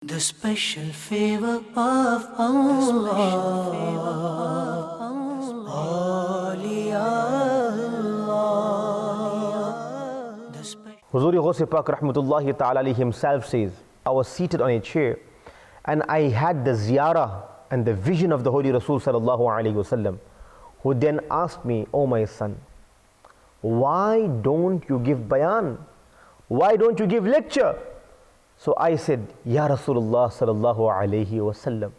The special favor of Allah. Huzur Ghaus-e-Pak Rahmatullahi Ta'ala himself says, I was seated on a chair and I had the ziyarah and the vision of the Holy Rasul Sallallahu Alaihi Wasallam, who then asked me, "Oh my son, why don't you give bayan? Why don't you give lecture?" So I said, "Ya Rasulullah Sallallahu Alaihi Wasallam,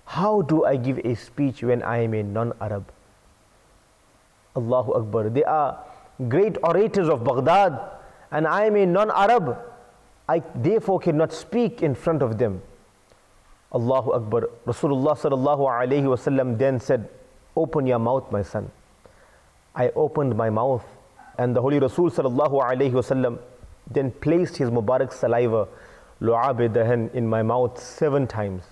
how do I give a speech when I am a non-Arab?" Allahu Akbar. They are great orators of Baghdad and I am a non-Arab. I therefore cannot speak in front of them. Allahu Akbar. Rasulullah Sallallahu Alaihi Wasallam then said, "Open your mouth, my son." I opened my mouth and the Holy Rasul Sallallahu Alaihi Wasallam then placed his Mubarak saliva, lu'ab dahan, in my mouth 7 times.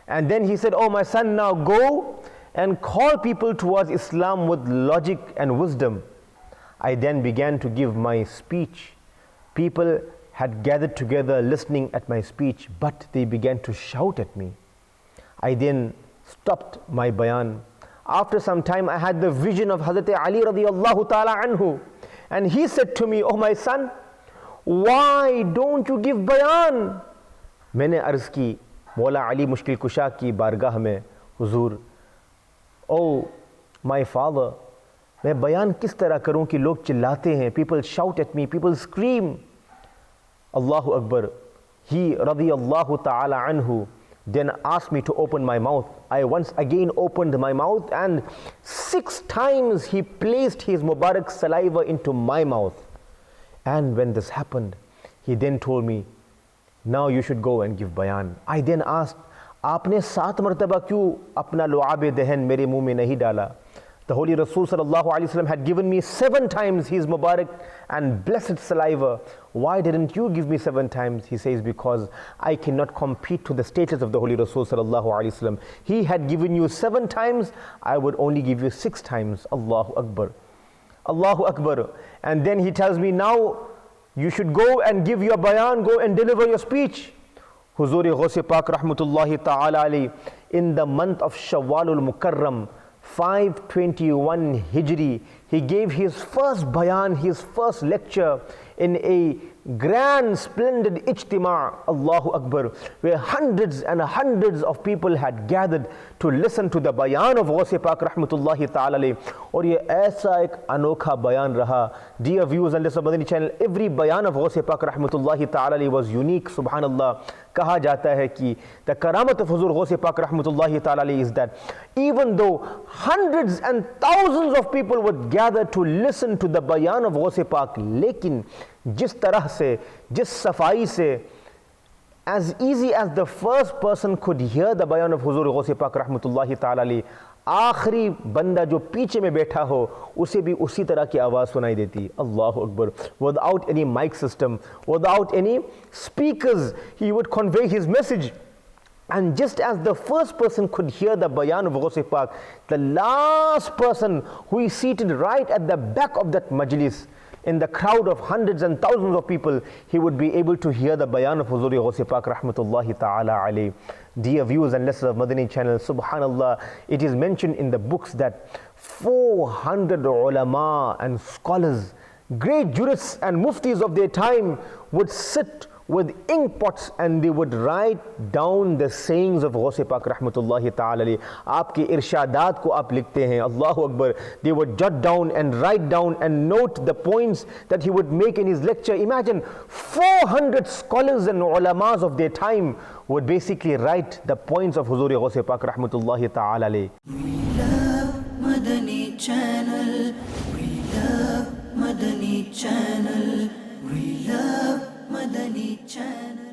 And then he said, "Oh my son, now go and call people towards Islam with logic and wisdom." I then began to give my speech. People had gathered together listening at my speech, but they began to shout at me. I then stopped my bayan. After some time, I had the vision of Hazrat Ali radiyallahu ta'ala anhu, and he said to me, "Oh my son, why don't you give bayan?" मैंने अर्ज़ की मौला अली मुश्किल कुशा की बारगाह में, हुजूर, "Oh my father, मैं बयान किस तरह करूं कि लोग चिल्लाते हैं, people shout at me, people scream." Allahu Akbar. He radiyallahu ta'ala anhu then asked me to open my mouth. I once again opened my mouth and 6 times he placed his Mubarak saliva into my mouth. And when this happened, he then told me, "Now you should go and give bayan." I then asked, "Aapne 7 martaba kyun apna lu'ab dahan mere muh mein nahi dala?" The Holy Rasul Sallallahu Alaihi Wasallam had given me 7 times his Mubarak and blessed saliva. Why didn't you give me 7 times? He says, "Because I cannot compete to the status of the Holy Rasul Sallallahu Alaihi Wasallam. He had given you 7 times, I would only give you 6 times. Allahu Akbar. Allahu Akbar. And then he tells me, "Now you should go and give your bayan, go and deliver your speech." Huzur Ghaus-e-Pak Rahmatullahi Ta'ala alayhi, in the month of Shawwalul Mukarram, 521 Hijri, he gave his first bayan, his first lecture in a grand, splendid ijtima', Allahu Akbar, where hundreds and hundreds of people had gathered to listen to the bayan of Ghaus-e-Pak Rahmatullahi Ta'ala alayhi. और ये ऐसा एक अनोखा बयान रहा. Dear viewers and listeners of Madani Channel, every bayan of Ghaus-e-Pak Rahmatullahi Ta'ala alayhi was unique. Subhanallah. कहा जाता है कि the karamat of Huzur Ghaus-e-Pak Rahmatullahi Ta'ala alayhi is that even though hundreds and thousands of people would gather to listen to the bayan of Ghaus-e-Pak, लेकिन जिस तरह से, जिस सफाई से, as easy as the first person could hear the bayan of Huzur Ghaus-e-Pak Rahmatullahi Ta'ala alayhi, आखिरी बंदा जो पीछे में बैठा हो उसे भी उसी तरह की आवाज़ सुनाई देती. Allahu Akbar. Without any mic system, without any speakers, he would convey his message. And just as the first person could hear the bayan of Ghaus-e-Pak, the last person who is seated right at the back of that majlis, in the crowd of hundreds and thousands of people, he would be able to hear the bayan of Huzur Ghaus-e-Pak Rahmatullahi Ta'ala alayhi. Dear viewers and listeners of Madani Channel, subhanallah, it is mentioned in the books that 400 ulama and scholars, great jurists and muftis of their time would sit with ink pots and they would write down the sayings of Ghaus-e-Pak Rahmatullahi Ta'ala alayhi. आपके इरशादात को आप लिखते हैं. Allahu Akbar. They would jot down and write down and note the points that he would make in his lecture. Imagine 400 scholars and ulamas of their time would basically write the points of Huzur Ghaus-e-Pak Rahmatullahi Ta'ala alayhi. We love Madani Channel. We love Madani Channel. We love Madani Channel.